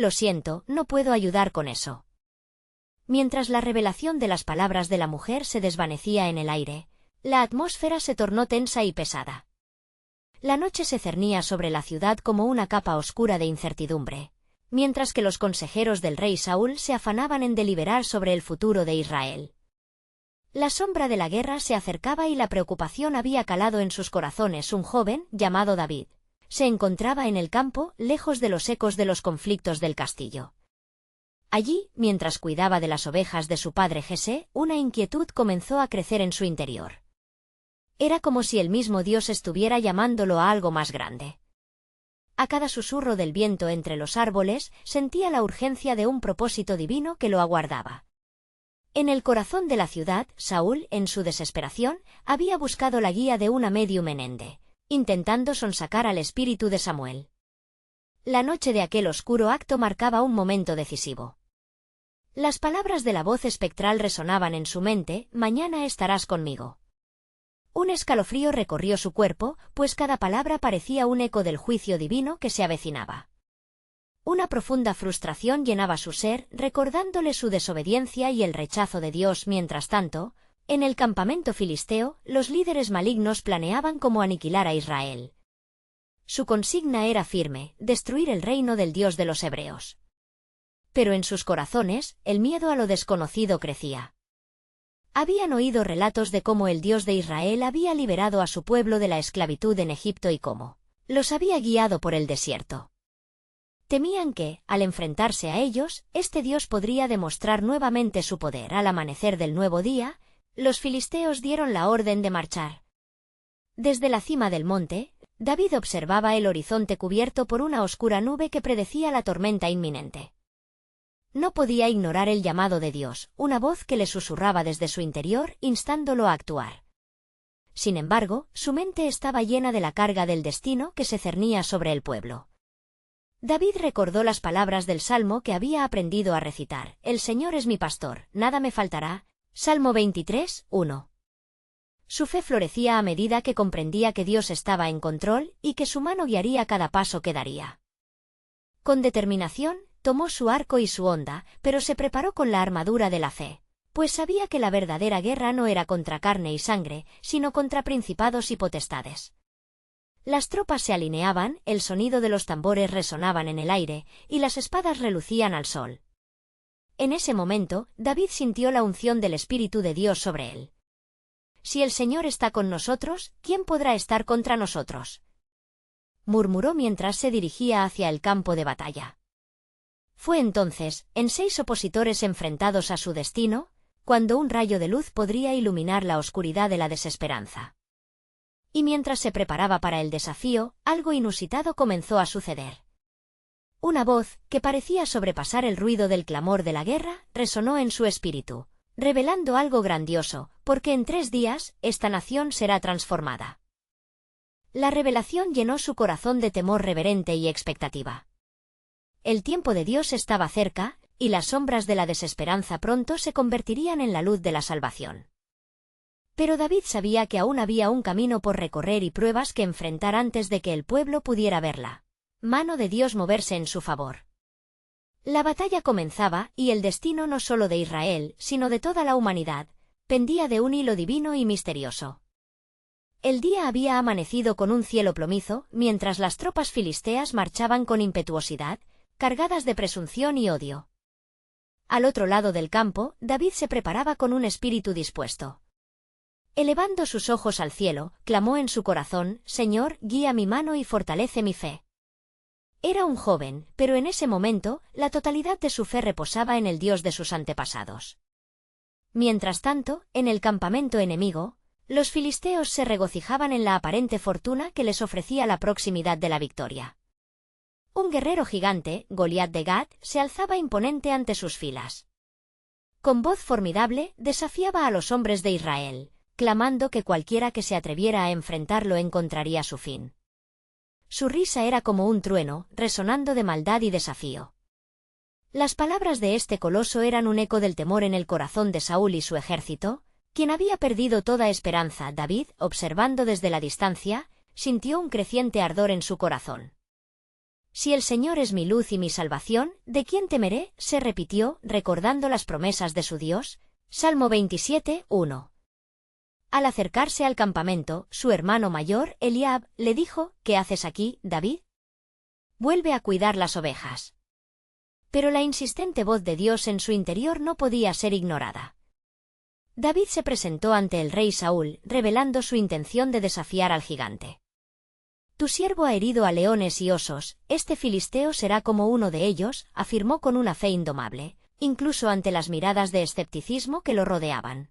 lo siento, no puedo ayudar con eso. Mientras la revelación de las palabras de la mujer se desvanecía en el aire, la atmósfera se tornó tensa y pesada. La noche se cernía sobre la ciudad como una capa oscura de incertidumbre, mientras que los consejeros del rey Saúl se afanaban en deliberar sobre el futuro de Israel. La sombra de la guerra se acercaba y la preocupación había calado en sus corazones. Un joven, llamado David, se encontraba en el campo, lejos de los ecos de los conflictos del castillo. Allí, mientras cuidaba de las ovejas de su padre Jesé, una inquietud comenzó a crecer en su interior. Era como si el mismo Dios estuviera llamándolo a algo más grande. A cada susurro del viento entre los árboles, sentía la urgencia de un propósito divino que lo aguardaba. En el corazón de la ciudad, Saúl, en su desesperación, había buscado la guía de una medium en Ende, intentando sonsacar al espíritu de Samuel. La noche de aquel oscuro acto marcaba un momento decisivo. Las palabras de la voz espectral resonaban en su mente: mañana estarás conmigo. Un escalofrío recorrió su cuerpo, pues cada palabra parecía un eco del juicio divino que se avecinaba. Una profunda frustración llenaba su ser, recordándole su desobediencia y el rechazo de Dios. Mientras tanto, en el campamento filisteo, los líderes malignos planeaban cómo aniquilar a Israel. Su consigna era firme: destruir el reino del Dios de los hebreos. Pero en sus corazones, el miedo a lo desconocido crecía. Habían oído relatos de cómo el Dios de Israel había liberado a su pueblo de la esclavitud en Egipto y cómo los había guiado por el desierto. Temían que, al enfrentarse a ellos, este Dios podría demostrar nuevamente su poder. Al amanecer del nuevo día, los filisteos dieron la orden de marchar. Desde la cima del monte, David observaba el horizonte cubierto por una oscura nube que predecía la tormenta inminente. No podía ignorar el llamado de Dios, una voz que le susurraba desde su interior, instándolo a actuar. Sin embargo, su mente estaba llena de la carga del destino que se cernía sobre el pueblo. David recordó las palabras del Salmo que había aprendido a recitar: El Señor es mi pastor, nada me faltará. Salmo 23, 1. Su fe florecía a medida que comprendía que Dios estaba en control y que su mano guiaría cada paso que daría. Con determinación, tomó su arco y su honda, pero se preparó con la armadura de la fe, pues sabía que la verdadera guerra no era contra carne y sangre, sino contra principados y potestades. Las tropas se alineaban, el sonido de los tambores resonaban en el aire, y las espadas relucían al sol. En ese momento, David sintió la unción del Espíritu de Dios sobre él. Si el Señor está con nosotros, ¿quién podrá estar contra nosotros?, murmuró mientras se dirigía hacia el campo de batalla. Fue entonces, en 6 opositores enfrentados a su destino, cuando un rayo de luz podría iluminar la oscuridad de la desesperanza. Y mientras se preparaba para el desafío, algo inusitado comenzó a suceder. Una voz, que parecía sobrepasar el ruido del clamor de la guerra, resonó en su espíritu, revelando algo grandioso: porque en 3 días, esta nación será transformada. La revelación llenó su corazón de temor reverente y expectativa. El tiempo de Dios estaba cerca, y las sombras de la desesperanza pronto se convertirían en la luz de la salvación. Pero David sabía que aún había un camino por recorrer y pruebas que enfrentar antes de que el pueblo pudiera ver la mano de Dios moverse en su favor. La batalla comenzaba, y el destino no solo de Israel, sino de toda la humanidad, pendía de un hilo divino y misterioso. El día había amanecido con un cielo plomizo, mientras las tropas filisteas marchaban con impetuosidad, cargadas de presunción y odio. Al otro lado del campo, David se preparaba con un espíritu dispuesto. Elevando sus ojos al cielo, clamó en su corazón: Señor, guía mi mano y fortalece mi fe. Era un joven, pero en ese momento, la totalidad de su fe reposaba en el Dios de sus antepasados. Mientras tanto, en el campamento enemigo, los filisteos se regocijaban en la aparente fortuna que les ofrecía la proximidad de la victoria. Un guerrero gigante, Goliat de Gat, se alzaba imponente ante sus filas. Con voz formidable, desafiaba a los hombres de Israel, clamando que cualquiera que se atreviera a enfrentarlo encontraría su fin. Su risa era como un trueno, resonando de maldad y desafío. Las palabras de este coloso eran un eco del temor en el corazón de Saúl y su ejército, quien había perdido toda esperanza. David, observando desde la distancia, sintió un creciente ardor en su corazón. Si el Señor es mi luz y mi salvación, ¿de quién temeré?, se repitió, recordando las promesas de su Dios. Salmo 27, 1. Al acercarse al campamento, su hermano mayor, Eliab, le dijo: ¿Qué haces aquí, David? Vuelve a cuidar las ovejas. Pero la insistente voz de Dios en su interior no podía ser ignorada. David se presentó ante el rey Saúl, revelando su intención de desafiar al gigante. Tu siervo ha herido a leones y osos, este filisteo será como uno de ellos, afirmó con una fe indomable, incluso ante las miradas de escepticismo que lo rodeaban.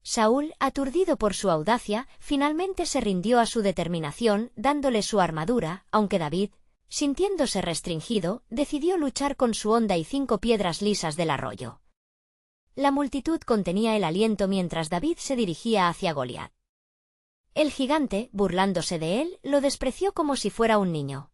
Saúl, aturdido por su audacia, finalmente se rindió a su determinación, dándole su armadura, aunque David, sintiéndose restringido, decidió luchar con su honda y 5 piedras lisas del arroyo. La multitud contenía el aliento mientras David se dirigía hacia Goliat. El gigante, burlándose de él, lo despreció como si fuera un niño.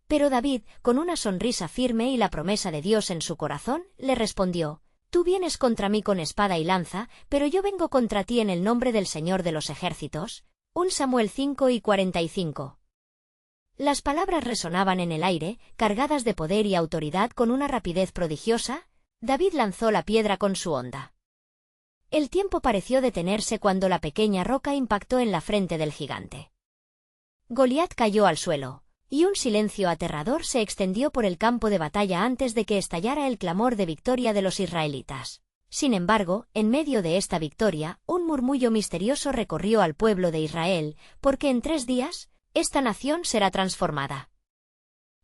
Pero David, con una sonrisa firme y la promesa de Dios en su corazón, le respondió: Tú vienes contra mí con espada y lanza, pero yo vengo contra ti en el nombre del Señor de los ejércitos. 1 Samuel 5:45. Las palabras resonaban en el aire, cargadas de poder y autoridad con una rapidez prodigiosa. David lanzó la piedra con su honda. El tiempo pareció detenerse cuando la pequeña roca impactó en la frente del gigante. Goliat cayó al suelo, y un silencio aterrador se extendió por el campo de batalla antes de que estallara el clamor de victoria de los israelitas. Sin embargo, en medio de esta victoria, un murmullo misterioso recorrió al pueblo de Israel, porque en 3 días, esta nación será transformada.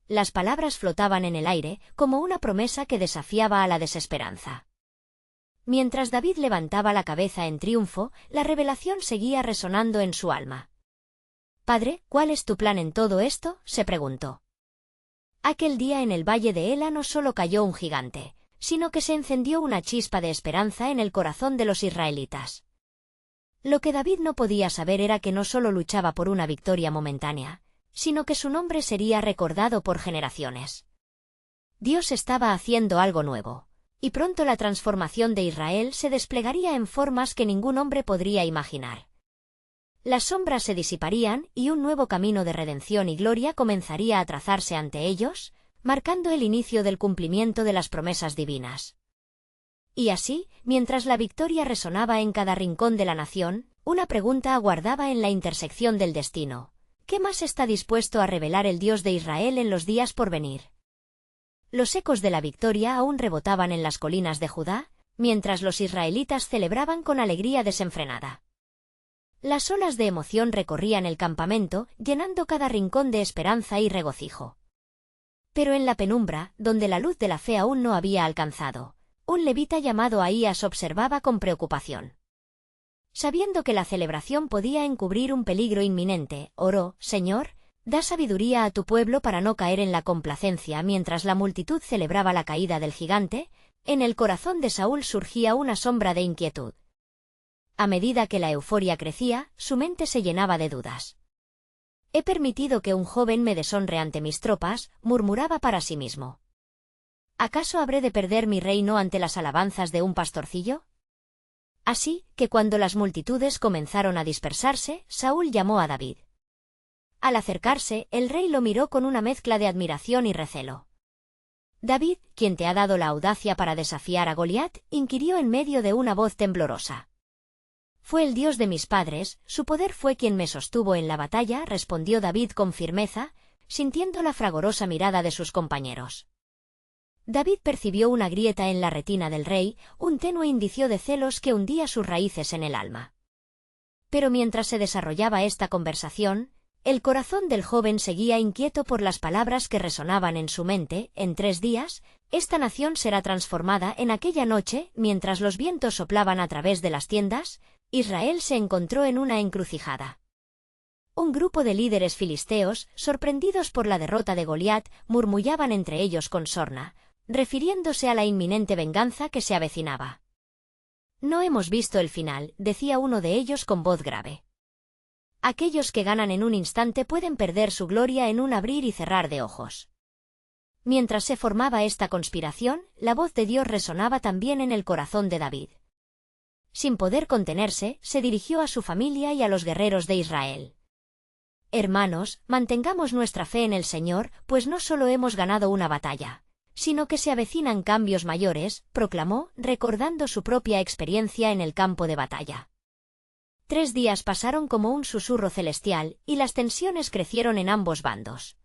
Las palabras flotaban en el aire, como una promesa que desafiaba a la desesperanza. Mientras David levantaba la cabeza en triunfo, la revelación seguía resonando en su alma. Padre, ¿cuál es tu plan en todo esto?, se preguntó. Aquel día en el valle de Ela no solo cayó un gigante, sino que se encendió una chispa de esperanza en el corazón de los israelitas. Lo que David no podía saber era que no solo luchaba por una victoria momentánea, sino que su nombre sería recordado por generaciones. Dios estaba haciendo algo nuevo, y pronto la transformación de Israel se desplegaría en formas que ningún hombre podría imaginar. Las sombras se disiparían y un nuevo camino de redención y gloria comenzaría a trazarse ante ellos, marcando el inicio del cumplimiento de las promesas divinas. Y así, mientras la victoria resonaba en cada rincón de la nación, una pregunta aguardaba en la intersección del destino: ¿qué más está dispuesto a revelar el Dios de Israel en los días por venir? Los ecos de la victoria aún rebotaban en las colinas de Judá, mientras los israelitas celebraban con alegría desenfrenada. Las olas de emoción recorrían el campamento, llenando cada rincón de esperanza y regocijo. Pero en la penumbra, donde la luz de la fe aún no había alcanzado, un levita llamado Ahías observaba con preocupación. Sabiendo que la celebración podía encubrir un peligro inminente, oró: Señor, da sabiduría a tu pueblo para no caer en la complacencia. Mientras la multitud celebraba la caída del gigante, en el corazón de Saúl surgía una sombra de inquietud. A medida que la euforia crecía, su mente se llenaba de dudas. He permitido que un joven me deshonre ante mis tropas, murmuraba para sí mismo. ¿Acaso habré de perder mi reino ante las alabanzas de un pastorcillo? Así que cuando las multitudes comenzaron a dispersarse, Saúl llamó a David. Al acercarse, el rey lo miró con una mezcla de admiración y recelo. David, ¿quién te ha dado la audacia para desafiar a Goliat?, inquirió en medio de una voz temblorosa. Fue el Dios de mis padres, su poder fue quien me sostuvo en la batalla, respondió David con firmeza, sintiendo la fragorosa mirada de sus compañeros. David percibió una grieta en la retina del rey, un tenue indicio de celos que hundía sus raíces en el alma. Pero mientras se desarrollaba esta conversación, el corazón del joven seguía inquieto por las palabras que resonaban en su mente: en 3 días, esta nación será transformada. En aquella noche, mientras los vientos soplaban a través de las tiendas, Israel se encontró en una encrucijada. Un grupo de líderes filisteos, sorprendidos por la derrota de Goliat, murmullaban entre ellos con sorna, refiriéndose a la inminente venganza que se avecinaba. No hemos visto el final, decía uno de ellos con voz grave. Aquellos que ganan en un instante pueden perder su gloria en un abrir y cerrar de ojos. Mientras se formaba esta conspiración, la voz de Dios resonaba también en el corazón de David. Sin poder contenerse, se dirigió a su familia y a los guerreros de Israel. Hermanos, mantengamos nuestra fe en el Señor, pues no solo hemos ganado una batalla, sino que se avecinan cambios mayores, proclamó, recordando su propia experiencia en el campo de batalla. 3 días pasaron como un susurro celestial, y las tensiones crecieron en ambos bandos.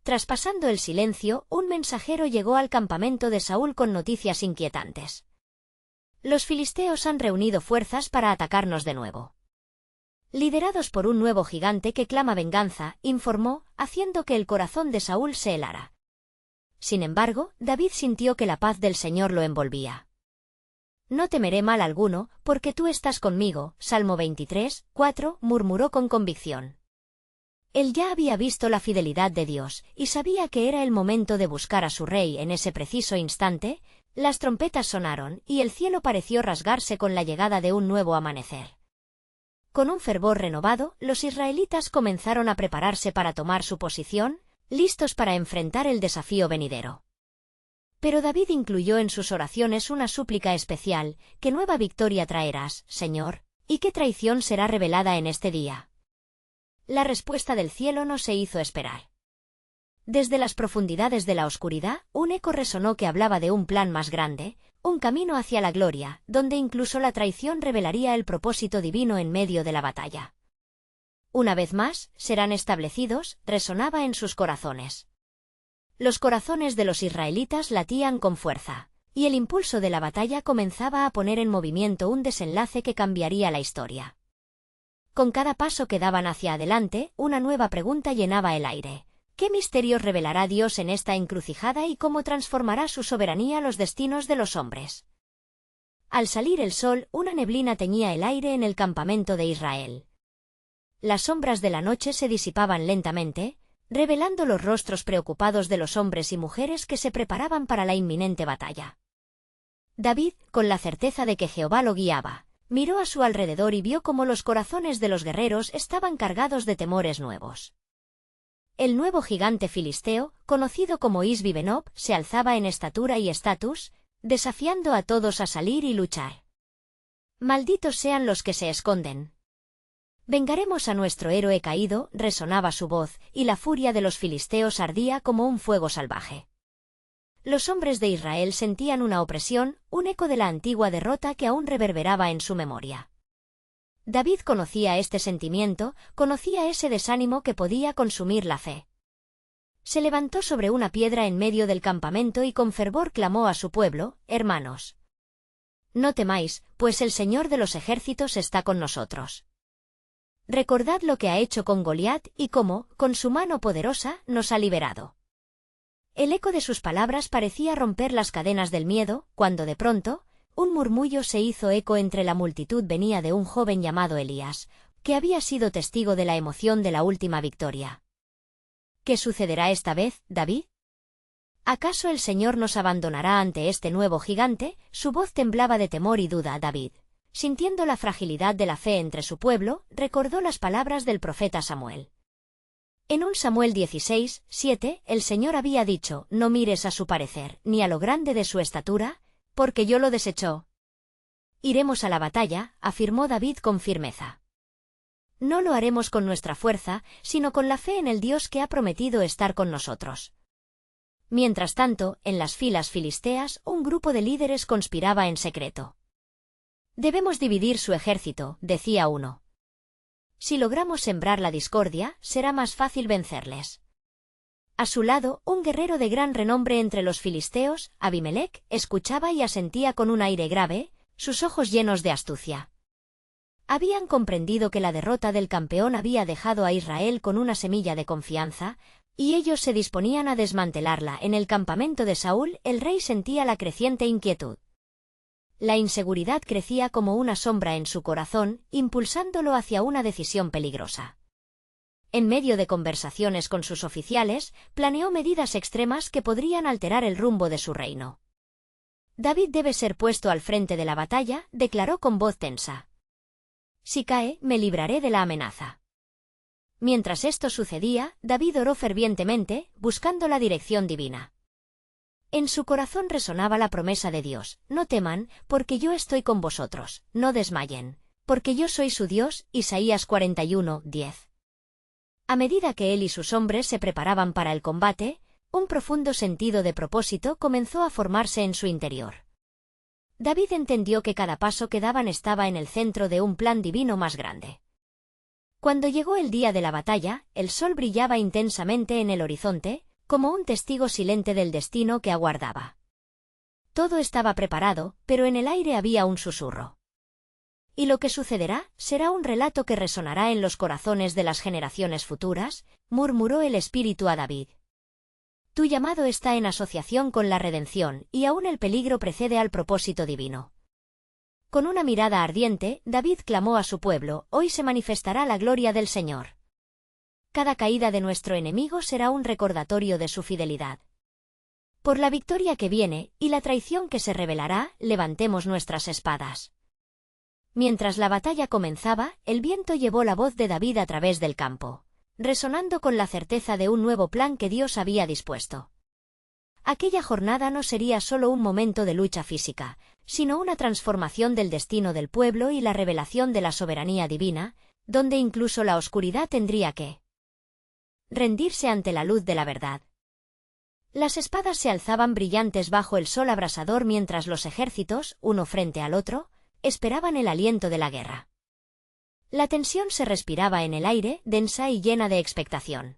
Traspasando el silencio, un mensajero llegó al campamento de Saúl con noticias inquietantes. Los filisteos han reunido fuerzas para atacarnos de nuevo. Liderados por un nuevo gigante que clama venganza, informó, haciendo que el corazón de Saúl se helara. Sin embargo, David sintió que la paz del Señor lo envolvía. No temeré mal alguno, porque tú estás conmigo, Salmo 23, 4, murmuró con convicción. Él ya había visto la fidelidad de Dios, y sabía que era el momento de buscar a su rey en ese preciso instante. Las trompetas sonaron, y el cielo pareció rasgarse con la llegada de un nuevo amanecer. Con un fervor renovado, los israelitas comenzaron a prepararse para tomar su posición, listos para enfrentar el desafío venidero. Pero David incluyó en sus oraciones una súplica especial: ¿qué nueva victoria traerás, Señor? ¿Y qué traición será revelada en este día? La respuesta del cielo no se hizo esperar. Desde las profundidades de la oscuridad, un eco resonó que hablaba de un plan más grande, un camino hacia la gloria, donde incluso la traición revelaría el propósito divino en medio de la batalla. Una vez más, serán establecidos, resonaba en sus corazones. Los corazones de los israelitas latían con fuerza, y el impulso de la batalla comenzaba a poner en movimiento un desenlace que cambiaría la historia. Con cada paso que daban hacia adelante, una nueva pregunta llenaba el aire. ¿Qué misterios revelará Dios en esta encrucijada y cómo transformará su soberanía los destinos de los hombres? Al salir el sol, una neblina teñía el aire en el campamento de Israel. Las sombras de la noche se disipaban lentamente, revelando los rostros preocupados de los hombres y mujeres que se preparaban para la inminente batalla. David, con la certeza de que Jehová lo guiaba, miró a su alrededor y vio cómo los corazones de los guerreros estaban cargados de temores nuevos. El nuevo gigante filisteo, conocido como Isbi-Benob, se alzaba en estatura y estatus, desafiando a todos a salir y luchar. Malditos sean los que se esconden. Vengaremos a nuestro héroe caído, resonaba su voz, y la furia de los filisteos ardía como un fuego salvaje. Los hombres de Israel sentían una opresión, un eco de la antigua derrota que aún reverberaba en su memoria. David conocía este sentimiento, conocía ese desánimo que podía consumir la fe. Se levantó sobre una piedra en medio del campamento y con fervor clamó a su pueblo: hermanos, no temáis, pues el Señor de los ejércitos está con nosotros. Recordad lo que ha hecho con Goliat y cómo, con su mano poderosa, nos ha liberado. El eco de sus palabras parecía romper las cadenas del miedo, cuando de pronto, un murmullo se hizo eco entre la multitud. Venía de un joven llamado Elías, que había sido testigo de la emoción de la última victoria. ¿Qué sucederá esta vez, David? ¿Acaso el Señor nos abandonará ante este nuevo gigante? Su voz temblaba de temor y duda. David, sintiendo la fragilidad de la fe entre su pueblo, recordó las palabras del profeta Samuel. En 1 Samuel 16, 7, el Señor había dicho: no mires a su parecer, ni a lo grande de su estatura, porque yo lo desechó. Iremos a la batalla, afirmó David con firmeza. No lo haremos con nuestra fuerza, sino con la fe en el Dios que ha prometido estar con nosotros. Mientras tanto, en las filas filisteas, un grupo de líderes conspiraba en secreto. Debemos dividir su ejército, decía uno. Si logramos sembrar la discordia, será más fácil vencerles. A su lado, un guerrero de gran renombre entre los filisteos, Abimelec, escuchaba y asentía con un aire grave, sus ojos llenos de astucia. Habían comprendido que la derrota del campeón había dejado a Israel con una semilla de confianza, y ellos se disponían a desmantelarla. En el campamento de Saúl, el rey sentía la creciente inquietud. La inseguridad crecía como una sombra en su corazón, impulsándolo hacia una decisión peligrosa. En medio de conversaciones con sus oficiales, planeó medidas extremas que podrían alterar el rumbo de su reino. David debe ser puesto al frente de la batalla, declaró con voz tensa. Si cae, me libraré de la amenaza. Mientras esto sucedía, David oró fervientemente, buscando la dirección divina. En su corazón resonaba la promesa de Dios: no teman, porque yo estoy con vosotros, no desmayen, porque yo soy su Dios. Isaías 41, 10. A medida que él y sus hombres se preparaban para el combate, un profundo sentido de propósito comenzó a formarse en su interior. David entendió que cada paso que daban estaba en el centro de un plan divino más grande. Cuando llegó el día de la batalla, el sol brillaba intensamente en el horizonte, como un testigo silente del destino que aguardaba. Todo estaba preparado, pero en el aire había un susurro. Y lo que sucederá será un relato que resonará en los corazones de las generaciones futuras, murmuró el Espíritu a David. Tu llamado está en asociación con la redención, y aún el peligro precede al propósito divino. Con una mirada ardiente, David clamó a su pueblo: hoy se manifestará la gloria del Señor. Cada caída de nuestro enemigo será un recordatorio de su fidelidad. Por la victoria que viene, y la traición que se revelará, levantemos nuestras espadas. Mientras la batalla comenzaba, el viento llevó la voz de David a través del campo, resonando con la certeza de un nuevo plan que Dios había dispuesto. Aquella jornada no sería solo un momento de lucha física, sino una transformación del destino del pueblo y la revelación de la soberanía divina, donde incluso la oscuridad tendría que rendirse ante la luz de la verdad. Las espadas se alzaban brillantes bajo el sol abrasador mientras los ejércitos, uno frente al otro, esperaban el aliento de la guerra. La tensión se respiraba en el aire, densa y llena de expectación.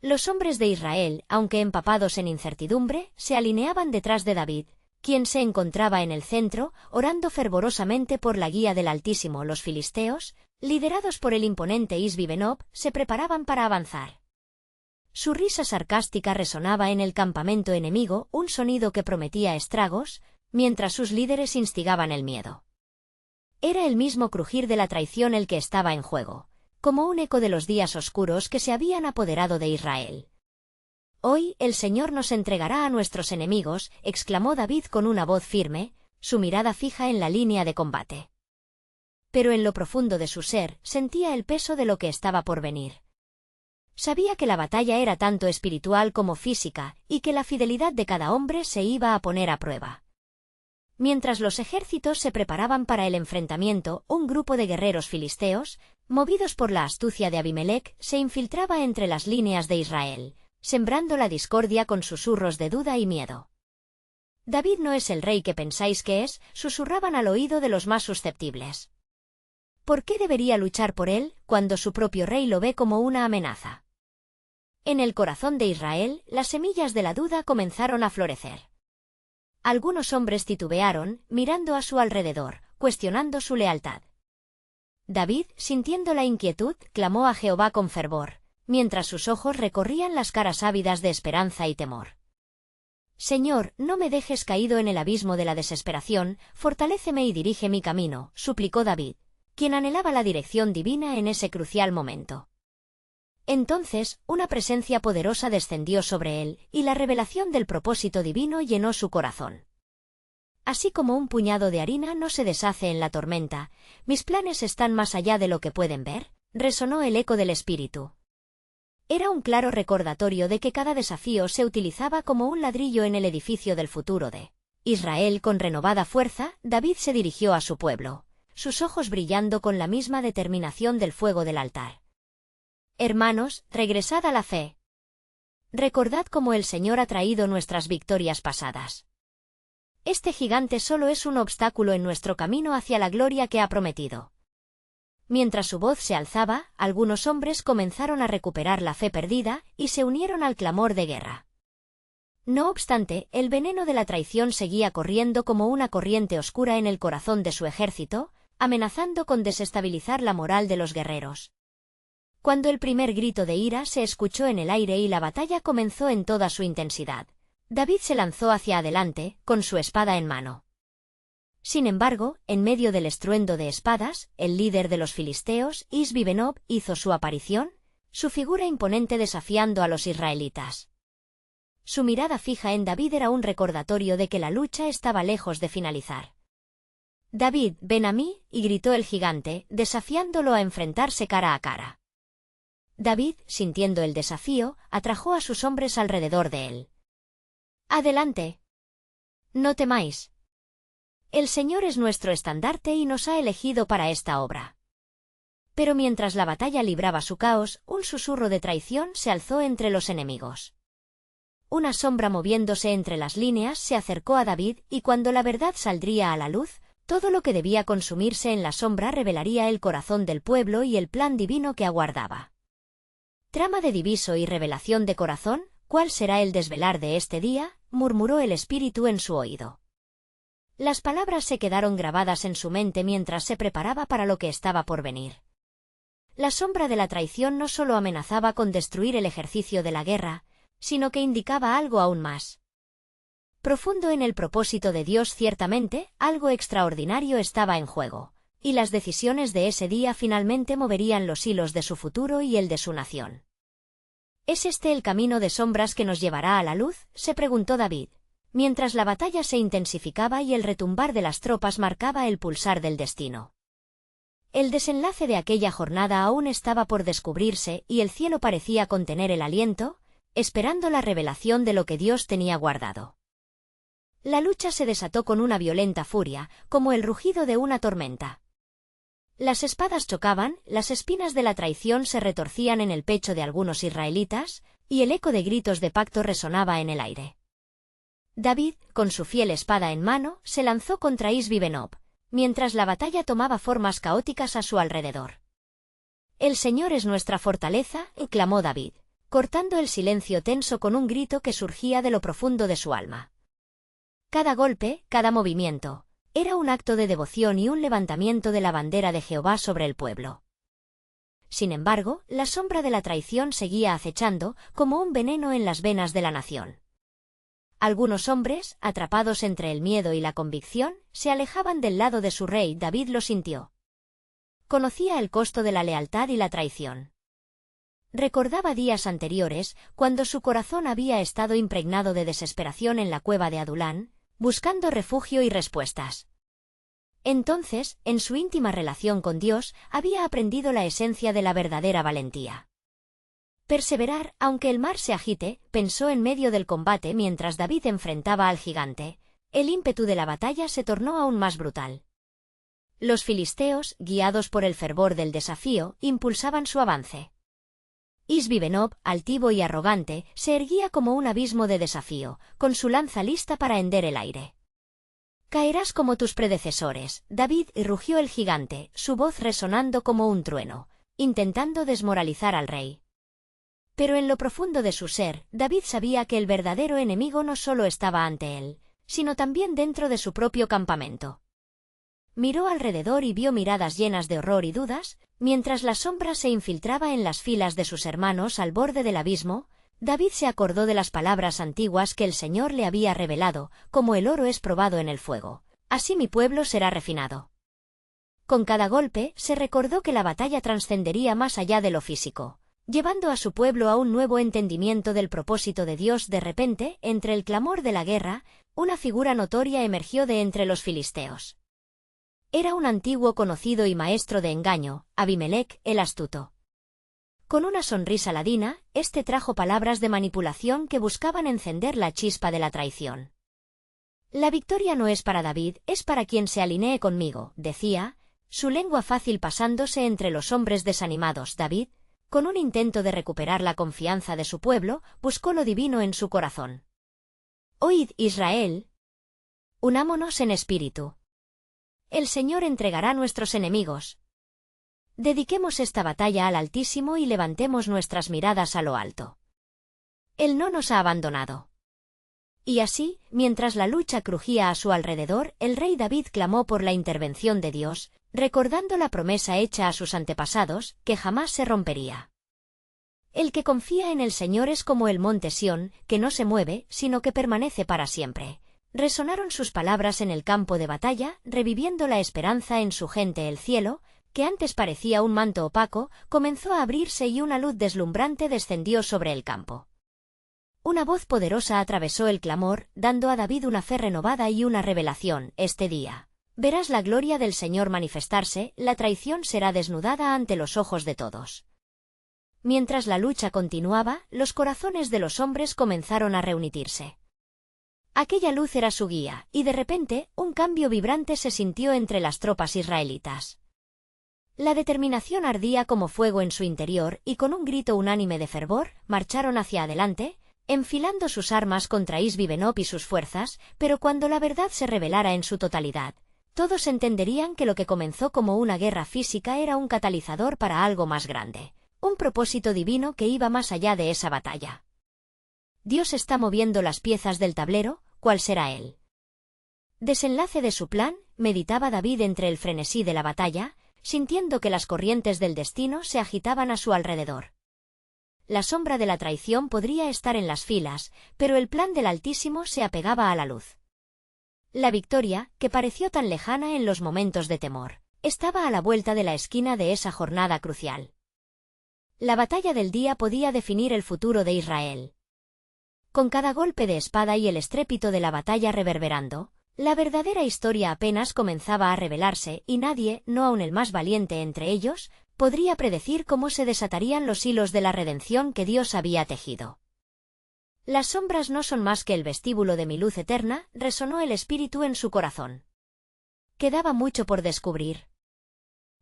Los hombres de Israel, aunque empapados en incertidumbre, se alineaban detrás de David, quien se encontraba en el centro, orando fervorosamente por la guía del Altísimo. Los filisteos, liderados por el imponente Isbi-Benob, se preparaban para avanzar. Su risa sarcástica resonaba en el campamento enemigo, un sonido que prometía estragos, mientras sus líderes instigaban el miedo. Era el mismo crujir de la traición el que estaba en juego, como un eco de los días oscuros que se habían apoderado de Israel. Hoy el Señor nos entregará a nuestros enemigos, exclamó David con una voz firme, su mirada fija en la línea de combate. Pero en lo profundo de su ser, sentía el peso de lo que estaba por venir. Sabía que la batalla era tanto espiritual como física, y que la fidelidad de cada hombre se iba a poner a prueba. Mientras los ejércitos se preparaban para el enfrentamiento, un grupo de guerreros filisteos, movidos por la astucia de Abimelec, se infiltraba entre las líneas de Israel, sembrando la discordia con susurros de duda y miedo. David no es el rey que pensáis que es, susurraban al oído de los más susceptibles. ¿Por qué debería luchar por él, cuando su propio rey lo ve como una amenaza? En el corazón de Israel, las semillas de la duda comenzaron a florecer. Algunos hombres titubearon, mirando a su alrededor, cuestionando su lealtad. David, sintiendo la inquietud, clamó a Jehová con fervor, mientras sus ojos recorrían las caras ávidas de esperanza y temor. Señor, no me dejes caído en el abismo de la desesperación, fortaléceme y dirige mi camino, suplicó David, quien anhelaba la dirección divina en ese crucial momento. Entonces, una presencia poderosa descendió sobre él, y la revelación del propósito divino llenó su corazón. Así como un puñado de harina no se deshace en la tormenta, mis planes están más allá de lo que pueden ver, resonó el eco del Espíritu. Era un claro recordatorio de que cada desafío se utilizaba como un ladrillo en el edificio del futuro de Israel. Con renovada fuerza, David se dirigió a su pueblo, sus ojos brillando con la misma determinación del fuego del altar. Hermanos, regresad a la fe. Recordad cómo el Señor ha traído nuestras victorias pasadas. Este gigante solo es un obstáculo en nuestro camino hacia la gloria que ha prometido. Mientras su voz se alzaba, algunos hombres comenzaron a recuperar la fe perdida, y se unieron al clamor de guerra. No obstante, el veneno de la traición seguía corriendo como una corriente oscura en el corazón de su ejército, amenazando con desestabilizar la moral de los guerreros. Cuando el primer grito de ira se escuchó en el aire y la batalla comenzó en toda su intensidad, David se lanzó hacia adelante, con su espada en mano. Sin embargo, en medio del estruendo de espadas, el líder de los filisteos, Isbi-Benob, hizo su aparición, su figura imponente desafiando a los israelitas. Su mirada fija en David era un recordatorio de que la lucha estaba lejos de finalizar. «David, ven a mí», y gritó el gigante, desafiándolo a enfrentarse cara a cara. David, sintiendo el desafío, atrajo a sus hombres alrededor de él. «Adelante. No temáis. El Señor es nuestro estandarte y nos ha elegido para esta obra. Pero mientras la batalla libraba su caos, un susurro de traición se alzó entre los enemigos. Una sombra moviéndose entre las líneas se acercó a David y cuando la verdad saldría a la luz, todo lo que debía consumirse en la sombra revelaría el corazón del pueblo y el plan divino que aguardaba. Trama de diviso y revelación de corazón, ¿cuál será el desvelar de este día?, murmuró el espíritu en su oído. Las palabras se quedaron grabadas en su mente mientras se preparaba para lo que estaba por venir. La sombra de la traición no solo amenazaba con destruir el ejercicio de la guerra, sino que indicaba algo aún más. Profundo en el propósito de Dios, ciertamente, algo extraordinario estaba en juego, y las decisiones de ese día finalmente moverían los hilos de su futuro y el de su nación. ¿Es este el camino de sombras que nos llevará a la luz?, se preguntó David, mientras la batalla se intensificaba y el retumbar de las tropas marcaba el pulsar del destino. El desenlace de aquella jornada aún estaba por descubrirse y el cielo parecía contener el aliento, esperando la revelación de lo que Dios tenía guardado. La lucha se desató con una violenta furia, como el rugido de una tormenta. Las espadas chocaban, las espinas de la traición se retorcían en el pecho de algunos israelitas, y el eco de gritos de pacto resonaba en el aire. David, con su fiel espada en mano, se lanzó contra Isbi-Benob, mientras la batalla tomaba formas caóticas a su alrededor. «El Señor es nuestra fortaleza», clamó David, cortando el silencio tenso con un grito que surgía de lo profundo de su alma. Cada golpe, cada movimiento, era un acto de devoción y un levantamiento de la bandera de Jehová sobre el pueblo. Sin embargo, la sombra de la traición seguía acechando, como un veneno en las venas de la nación. Algunos hombres, atrapados entre el miedo y la convicción, se alejaban del lado de su rey. David lo sintió. Conocía el costo de la lealtad y la traición. Recordaba días anteriores, cuando su corazón había estado impregnado de desesperación en la cueva de Adulán, buscando refugio y respuestas. Entonces, en su íntima relación con Dios, había aprendido la esencia de la verdadera valentía. Perseverar, aunque el mar se agite, pensó en medio del combate mientras David enfrentaba al gigante. El ímpetu de la batalla se tornó aún más brutal. Los filisteos, guiados por el fervor del desafío, impulsaban su avance. Isbi-Benob, altivo y arrogante, se erguía como un abismo de desafío, con su lanza lista para hender el aire. «Caerás como tus predecesores, David», rugió el gigante, su voz resonando como un trueno, intentando desmoralizar al rey. Pero en lo profundo de su ser, David sabía que el verdadero enemigo no solo estaba ante él, sino también dentro de su propio campamento. Miró alrededor y vio miradas llenas de horror y dudas, mientras la sombra se infiltraba en las filas de sus hermanos al borde del abismo. David se acordó de las palabras antiguas que el Señor le había revelado, como el oro es probado en el fuego, así mi pueblo será refinado. Con cada golpe, se recordó que la batalla trascendería más allá de lo físico, llevando a su pueblo a un nuevo entendimiento del propósito de Dios. De repente, entre el clamor de la guerra, una figura notoria emergió de entre los filisteos. Era un antiguo conocido y maestro de engaño, Abimelec, el astuto. Con una sonrisa ladina, este trajo palabras de manipulación que buscaban encender la chispa de la traición. «La victoria no es para David, es para quien se alinee conmigo», decía, su lengua fácil pasándose entre los hombres desanimados. David, con un intento de recuperar la confianza de su pueblo, buscó lo divino en su corazón. «Oíd, Israel. Unámonos en espíritu. El Señor entregará a nuestros enemigos. Dediquemos esta batalla al Altísimo y levantemos nuestras miradas a lo alto. Él no nos ha abandonado». Y así, mientras la lucha crujía a su alrededor, el rey David clamó por la intervención de Dios, recordando la promesa hecha a sus antepasados, que jamás se rompería. El que confía en el Señor es como el monte Sión, que no se mueve, sino que permanece para siempre. Resonaron sus palabras en el campo de batalla, reviviendo la esperanza en su gente. El cielo, que antes parecía un manto opaco, comenzó a abrirse y una luz deslumbrante descendió sobre el campo. Una voz poderosa atravesó el clamor, dando a David una fe renovada y una revelación. «Este día verás la gloria del Señor manifestarse, la traición será desnudada ante los ojos de todos». Mientras la lucha continuaba, los corazones de los hombres comenzaron a reunitirse. Aquella luz era su guía, y de repente, un cambio vibrante se sintió entre las tropas israelitas. La determinación ardía como fuego en su interior y con un grito unánime de fervor, marcharon hacia adelante, enfilando sus armas contra Isbibenov y sus fuerzas, pero cuando la verdad se revelara en su totalidad, todos entenderían que lo que comenzó como una guerra física era un catalizador para algo más grande, un propósito divino que iba más allá de esa batalla. Dios está moviendo las piezas del tablero, ¿cuál será él? Desenlace de su plan, meditaba David entre el frenesí de la batalla, sintiendo que las corrientes del destino se agitaban a su alrededor. La sombra de la traición podría estar en las filas, pero el plan del Altísimo se apegaba a la luz. La victoria, que pareció tan lejana en los momentos de temor, estaba a la vuelta de la esquina de esa jornada crucial. La batalla del día podía definir el futuro de Israel. Con cada golpe de espada y el estrépito de la batalla reverberando, la verdadera historia apenas comenzaba a revelarse y nadie, no aun el más valiente entre ellos, podría predecir cómo se desatarían los hilos de la redención que Dios había tejido. Las sombras no son más que el vestíbulo de mi luz eterna, resonó el espíritu en su corazón. Quedaba mucho por descubrir.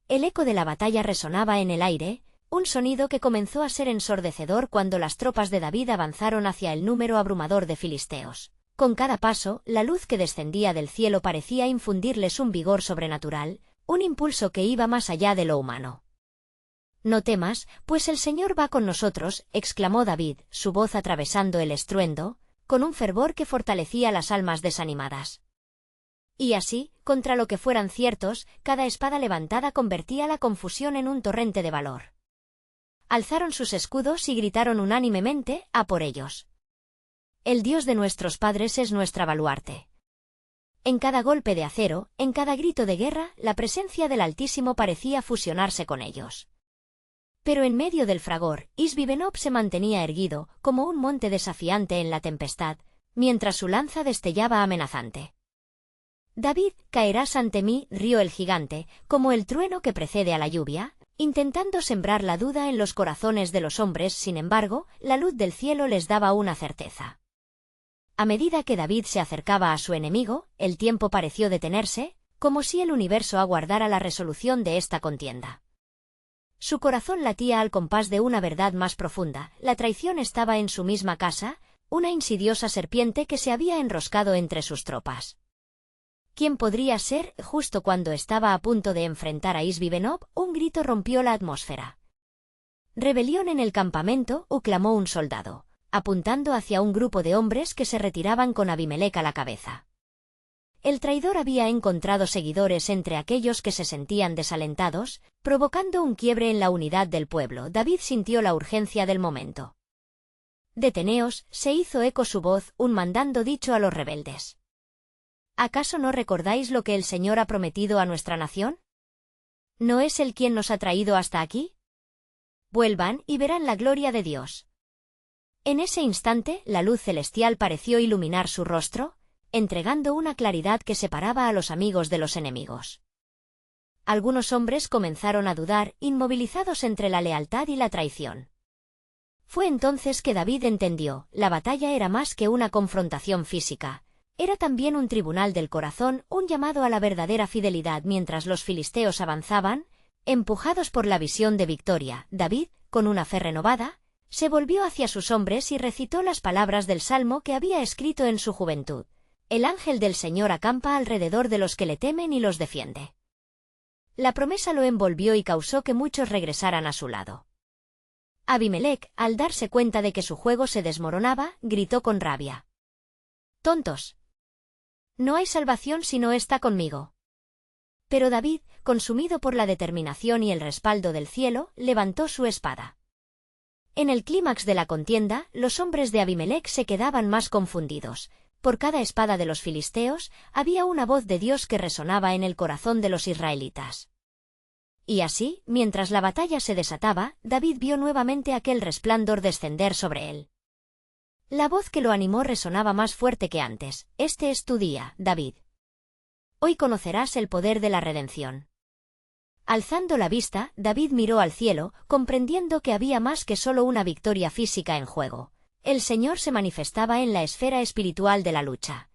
El eco de la batalla resonaba en el aire, un sonido que comenzó a ser ensordecedor cuando las tropas de David avanzaron hacia el número abrumador de filisteos. Con cada paso, la luz que descendía del cielo parecía infundirles un vigor sobrenatural, un impulso que iba más allá de lo humano. «No temas, pues el Señor va con nosotros», exclamó David, su voz atravesando el estruendo, con un fervor que fortalecía las almas desanimadas. Y así, contra lo que fueran ciertos, cada espada levantada convertía la confusión en un torrente de valor. Alzaron sus escudos y gritaron unánimemente, «¡A por ellos!». El Dios de nuestros padres es nuestra baluarte. En cada golpe de acero, en cada grito de guerra, la presencia del Altísimo parecía fusionarse con ellos. Pero en medio del fragor, Isbibenov se mantenía erguido, como un monte desafiante en la tempestad, mientras su lanza destellaba amenazante. «David, caerás ante mí», rió el gigante, como el trueno que precede a la lluvia, intentando sembrar la duda en los corazones de los hombres. Sin embargo, la luz del cielo les daba una certeza. A medida que David se acercaba a su enemigo, el tiempo pareció detenerse, como si el universo aguardara la resolución de esta contienda. Su corazón latía al compás de una verdad más profunda: la traición estaba en su misma casa, una insidiosa serpiente que se había enroscado entre sus tropas. ¿Quién podría ser? Justo cuando estaba a punto de enfrentar a Isbibenov, un grito rompió la atmósfera. «Rebelión en el campamento», clamó un soldado, apuntando hacia un grupo de hombres que se retiraban con Abimelec a la cabeza. El traidor había encontrado seguidores entre aquellos que se sentían desalentados, provocando un quiebre en la unidad del pueblo. David sintió la urgencia del momento. «Deteneos», se hizo eco su voz, un mandando dicho a los rebeldes. «¿Acaso no recordáis lo que el Señor ha prometido a nuestra nación? ¿No es Él quien nos ha traído hasta aquí? Vuelvan y verán la gloria de Dios». En ese instante, la luz celestial pareció iluminar su rostro, entregando una claridad que separaba a los amigos de los enemigos. Algunos hombres comenzaron a dudar, inmovilizados entre la lealtad y la traición. Fue entonces que David entendió: la batalla era más que una confrontación física. Era también un tribunal del corazón, un llamado a la verdadera fidelidad. Mientras los filisteos avanzaban, empujados por la visión de victoria, David, con una fe renovada, se volvió hacia sus hombres y recitó las palabras del salmo que había escrito en su juventud: «El ángel del Señor acampa alrededor de los que le temen y los defiende». La promesa lo envolvió y causó que muchos regresaran a su lado. Abimelec, al darse cuenta de que su juego se desmoronaba, gritó con rabia: «¡Tontos! No hay salvación si no está conmigo». Pero David, consumido por la determinación y el respaldo del cielo, levantó su espada. En el clímax de la contienda, los hombres de Abimelec se quedaban más confundidos. Por cada espada de los filisteos, había una voz de Dios que resonaba en el corazón de los israelitas. Y así, mientras la batalla se desataba, David vio nuevamente aquel resplandor descender sobre él. La voz que lo animó resonaba más fuerte que antes: «Este es tu día, David. Hoy conocerás el poder de la redención». Alzando la vista, David miró al cielo, comprendiendo que había más que solo una victoria física en juego. El Señor se manifestaba en la esfera espiritual de la lucha.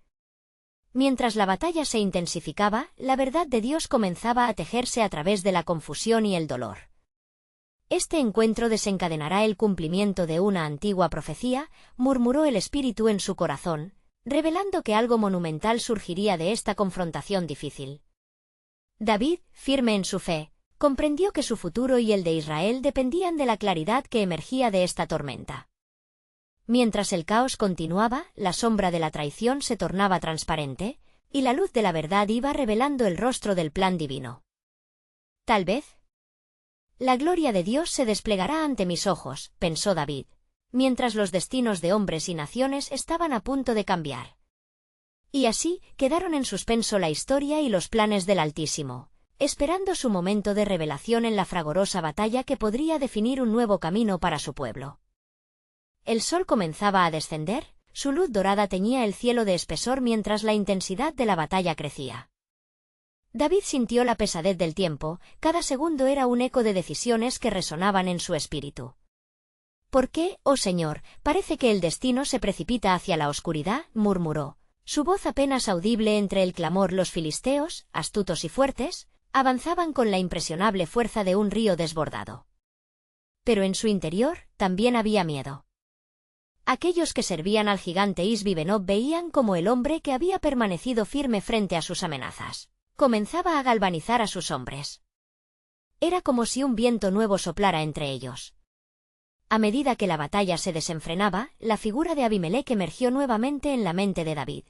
Mientras la batalla se intensificaba, la verdad de Dios comenzaba a tejerse a través de la confusión y el dolor. Este encuentro desencadenará el cumplimiento de una antigua profecía, murmuró el espíritu en su corazón, revelando que algo monumental surgiría de esta confrontación difícil. David, firme en su fe, comprendió que su futuro y el de Israel dependían de la claridad que emergía de esta tormenta. Mientras el caos continuaba, la sombra de la traición se tornaba transparente, y la luz de la verdad iba revelando el rostro del plan divino. Tal vez la gloria de Dios se desplegará ante mis ojos, pensó David, mientras los destinos de hombres y naciones estaban a punto de cambiar. Y así, quedaron en suspenso la historia y los planes del Altísimo, esperando su momento de revelación en la fragorosa batalla que podría definir un nuevo camino para su pueblo. El sol comenzaba a descender, su luz dorada teñía el cielo de espesor mientras la intensidad de la batalla crecía. David sintió la pesadez del tiempo, cada segundo era un eco de decisiones que resonaban en su espíritu. ¿Por qué, oh Señor, parece que el destino se precipita hacia la oscuridad?, murmuró, su voz apenas audible entre el clamor. Los filisteos, astutos y fuertes, avanzaban con la impresionable fuerza de un río desbordado. Pero en su interior, también había miedo. Aquellos que servían al gigante Isbi-Benob veían como el hombre que había permanecido firme frente a sus amenazas comenzaba a galvanizar a sus hombres. Era como si un viento nuevo soplara entre ellos. A medida que la batalla se desenfrenaba, la figura de Abimelec emergió nuevamente en la mente de David.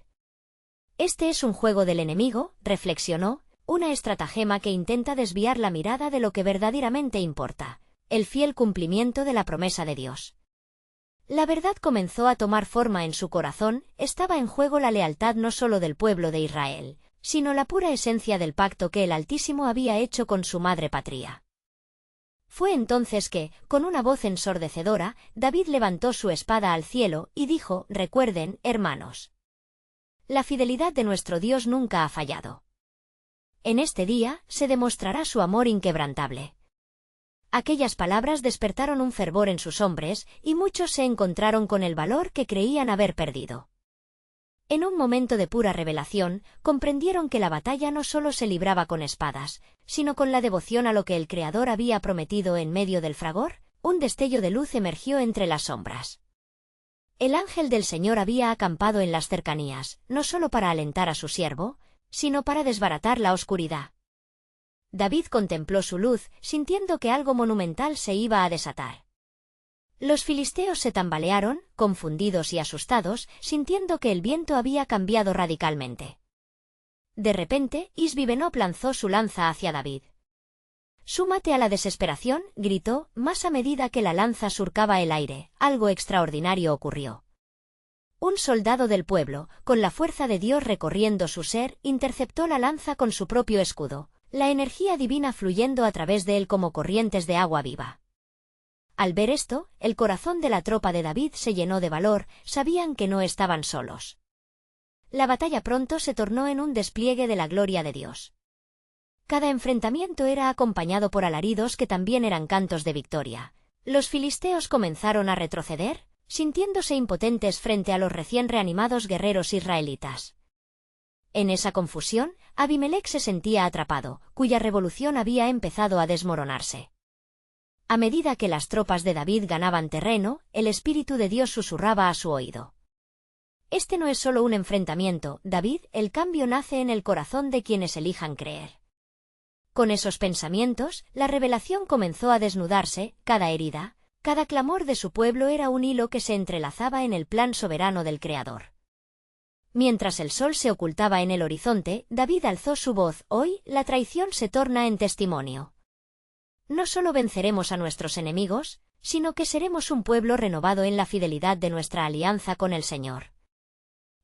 Este es un juego del enemigo, reflexionó, una estratagema que intenta desviar la mirada de lo que verdaderamente importa, el fiel cumplimiento de la promesa de Dios. La verdad comenzó a tomar forma en su corazón, estaba en juego la lealtad no solo del pueblo de Israel, sino la pura esencia del pacto que el Altísimo había hecho con su madre patria. Fue entonces que, con una voz ensordecedora, David levantó su espada al cielo y dijo: «Recuerden, hermanos, la fidelidad de nuestro Dios nunca ha fallado. En este día se demostrará su amor inquebrantable». Aquellas palabras despertaron un fervor en sus hombres, y muchos se encontraron con el valor que creían haber perdido. En un momento de pura revelación, comprendieron que la batalla no solo se libraba con espadas, sino con la devoción a lo que el Creador había prometido. En medio del fragor, un destello de luz emergió entre las sombras. El ángel del Señor había acampado en las cercanías, no solo para alentar a su siervo, sino para desbaratar la oscuridad. David contempló su luz, sintiendo que algo monumental se iba a desatar. Los filisteos se tambalearon, confundidos y asustados, sintiendo que el viento había cambiado radicalmente. De repente, Isbi-Benob lanzó su lanza hacia David. «Súmate a la desesperación», gritó, más a medida que la lanza surcaba el aire, algo extraordinario ocurrió. Un soldado del pueblo, con la fuerza de Dios recorriendo su ser, interceptó la lanza con su propio escudo, la energía divina fluyendo a través de él como corrientes de agua viva. Al ver esto, el corazón de la tropa de David se llenó de valor, sabían que no estaban solos. La batalla pronto se tornó en un despliegue de la gloria de Dios. Cada enfrentamiento era acompañado por alaridos que también eran cantos de victoria. Los filisteos comenzaron a retroceder, sintiéndose impotentes frente a los recién reanimados guerreros israelitas. En esa confusión, Abimelec se sentía atrapado, cuya revolución había empezado a desmoronarse. A medida que las tropas de David ganaban terreno, el Espíritu de Dios susurraba a su oído: «Este no es solo un enfrentamiento, David, el cambio nace en el corazón de quienes elijan creer». Con esos pensamientos, la revelación comenzó a desnudarse, cada herida, cada clamor de su pueblo era un hilo que se entrelazaba en el plan soberano del Creador. Mientras el sol se ocultaba en el horizonte, David alzó su voz: «Hoy, la traición se torna en testimonio. No solo venceremos a nuestros enemigos, sino que seremos un pueblo renovado en la fidelidad de nuestra alianza con el Señor».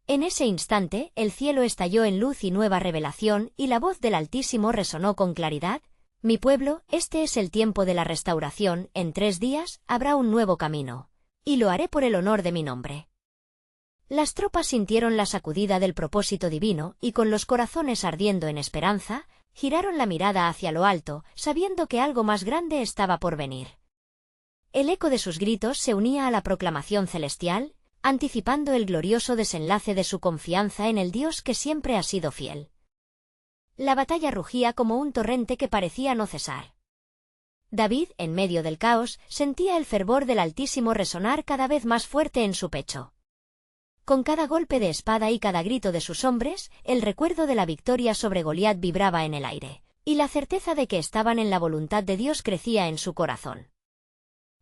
En ese instante, el cielo estalló en luz y nueva revelación, y la voz del Altísimo resonó con claridad: «Mi pueblo, este es el tiempo de la restauración, en 3 días, habrá un nuevo camino, y lo haré por el honor de mi nombre». Las tropas sintieron la sacudida del propósito divino, y con los corazones ardiendo en esperanza, giraron la mirada hacia lo alto, sabiendo que algo más grande estaba por venir. El eco de sus gritos se unía a la proclamación celestial: anticipando el glorioso desenlace de su confianza en el Dios que siempre ha sido fiel. La batalla rugía como un torrente que parecía no cesar. David, en medio del caos, sentía el fervor del Altísimo resonar cada vez más fuerte en su pecho. Con cada golpe de espada y cada grito de sus hombres, el recuerdo de la victoria sobre Goliat vibraba en el aire, y la certeza de que estaban en la voluntad de Dios crecía en su corazón.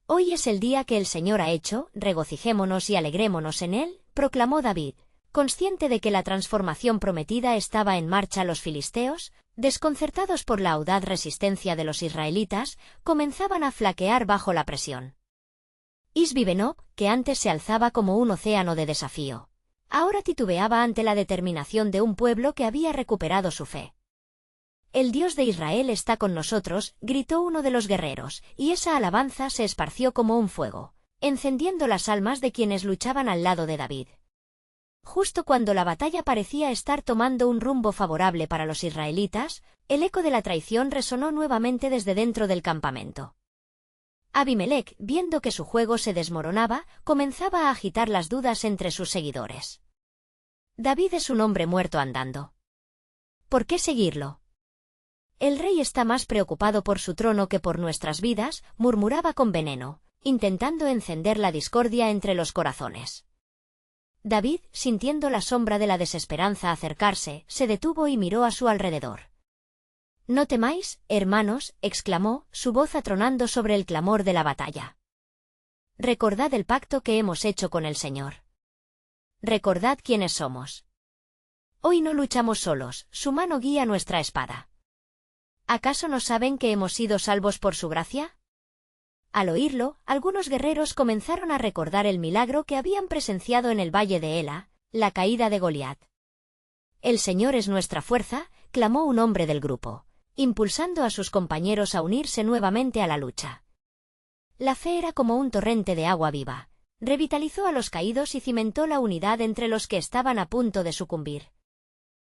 «Hoy es el día que el Señor ha hecho, regocijémonos y alegrémonos en él», proclamó David, consciente de que la transformación prometida estaba en marcha. Los filisteos, desconcertados por la audaz resistencia de los israelitas, comenzaban a flaquear bajo la presión. Isbi-Benob, que antes se alzaba como un océano de desafío, ahora titubeaba ante la determinación de un pueblo que había recuperado su fe. «El Dios de Israel está con nosotros», gritó uno de los guerreros, y esa alabanza se esparció como un fuego, encendiendo las almas de quienes luchaban al lado de David. Justo cuando la batalla parecía estar tomando un rumbo favorable para los israelitas, el eco de la traición resonó nuevamente desde dentro del campamento. Abimelec, viendo que su juego se desmoronaba, comenzaba a agitar las dudas entre sus seguidores. «David es un hombre muerto andando. ¿Por qué seguirlo? El rey está más preocupado por su trono que por nuestras vidas», murmuraba con veneno, intentando encender la discordia entre los corazones. David, sintiendo la sombra de la desesperanza acercarse, se detuvo y miró a su alrededor. «No temáis, hermanos», exclamó, su voz atronando sobre el clamor de la batalla. «Recordad el pacto que hemos hecho con el Señor. Recordad quiénes somos. Hoy no luchamos solos, su mano guía nuestra espada. ¿Acaso no saben que hemos sido salvos por su gracia?». Al oírlo, algunos guerreros comenzaron a recordar el milagro que habían presenciado en el valle de Ela, la caída de Goliat. «El Señor es nuestra fuerza», clamó un hombre del grupo, impulsando a sus compañeros a unirse nuevamente a la lucha. La fe era como un torrente de agua viva, revitalizó a los caídos y cimentó la unidad entre los que estaban a punto de sucumbir.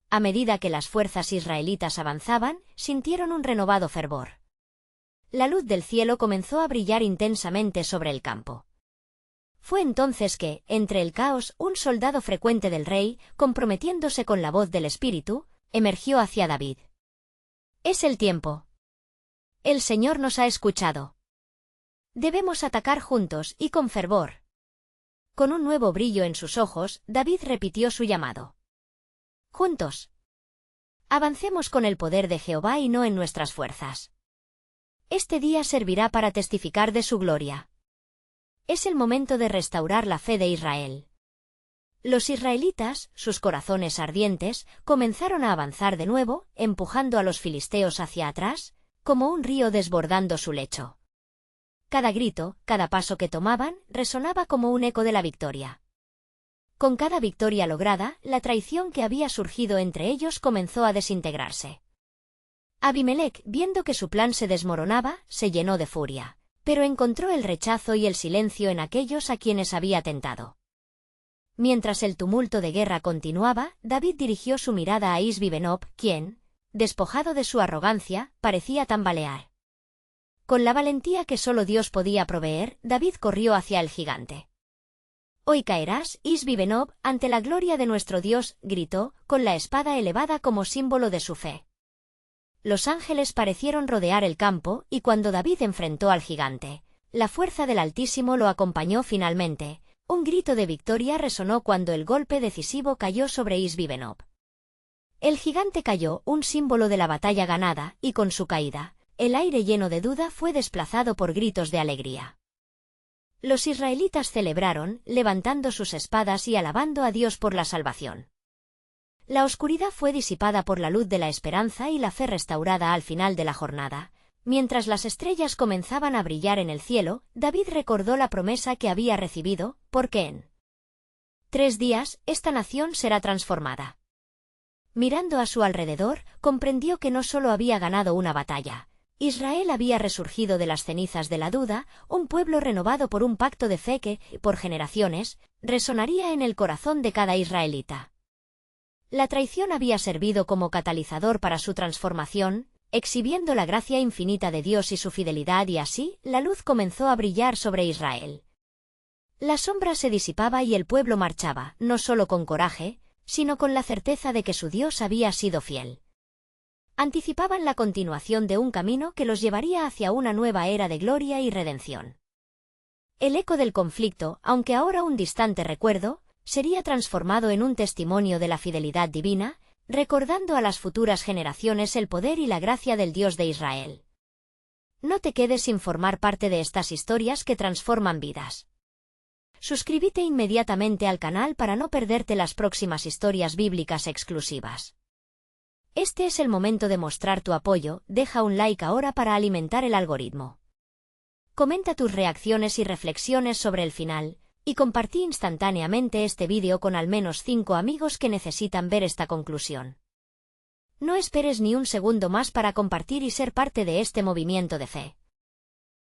A medida que las fuerzas israelitas avanzaban, sintieron un renovado fervor. La luz del cielo comenzó a brillar intensamente sobre el campo. Fue entonces que, entre el caos, un soldado frecuente del rey, comprometiéndose con la voz del Espíritu, emergió hacia David. «Es el tiempo. El Señor nos ha escuchado. Debemos atacar juntos y con fervor». Con un nuevo brillo en sus ojos, David repitió su llamado. «Juntos. Avancemos con el poder de Jehová y no en nuestras fuerzas. Este día servirá para testificar de su gloria. Es el momento de restaurar la fe de Israel». Los israelitas, sus corazones ardientes, comenzaron a avanzar de nuevo, empujando a los filisteos hacia atrás, como un río desbordando su lecho. Cada grito, cada paso que tomaban, resonaba como un eco de la victoria. Con cada victoria lograda, la traición que había surgido entre ellos comenzó a desintegrarse. Abimelec, viendo que su plan se desmoronaba, se llenó de furia, pero encontró el rechazo y el silencio en aquellos a quienes había tentado. Mientras el tumulto de guerra continuaba, David dirigió su mirada a Isbi-Benob, quien, despojado de su arrogancia, parecía tambalear. Con la valentía que solo Dios podía proveer, David corrió hacia el gigante. «Hoy caerás, Isbi-Benob, ante la gloria de nuestro Dios», gritó, con la espada elevada como símbolo de su fe. Los ángeles parecieron rodear el campo, y cuando David enfrentó al gigante, la fuerza del Altísimo lo acompañó finalmente. Un grito de victoria resonó cuando el golpe decisivo cayó sobre Isbi-Benob. El gigante cayó, un símbolo de la batalla ganada, y con su caída, el aire lleno de duda fue desplazado por gritos de alegría. Los israelitas celebraron, levantando sus espadas y alabando a Dios por la salvación. La oscuridad fue disipada por la luz de la esperanza y la fe restaurada al final de la jornada. Mientras las estrellas comenzaban a brillar en el cielo, David recordó la promesa que había recibido, porque en 3 días, esta nación será transformada. Mirando a su alrededor, comprendió que no solo había ganado una batalla. Israel había resurgido de las cenizas de la duda, un pueblo renovado por un pacto de fe que, por generaciones, resonaría en el corazón de cada israelita. La traición había servido como catalizador para su transformación, exhibiendo la gracia infinita de Dios y su fidelidad, y así, la luz comenzó a brillar sobre Israel. La sombra se disipaba y el pueblo marchaba, no solo con coraje, sino con la certeza de que su Dios había sido fiel. Anticipaban la continuación de un camino que los llevaría hacia una nueva era de gloria y redención. El eco del conflicto, aunque ahora un distante recuerdo, sería transformado en un testimonio de la fidelidad divina, recordando a las futuras generaciones el poder y la gracia del Dios de Israel. No te quedes sin formar parte de estas historias que transforman vidas. Suscríbete inmediatamente al canal para no perderte las próximas historias bíblicas exclusivas. Este es el momento de mostrar tu apoyo, deja un like ahora para alimentar el algoritmo. Comenta tus reacciones y reflexiones sobre el final, y compartí instantáneamente este vídeo con al menos 5 amigos que necesitan ver esta conclusión. No esperes ni un segundo más para compartir y ser parte de este movimiento de fe.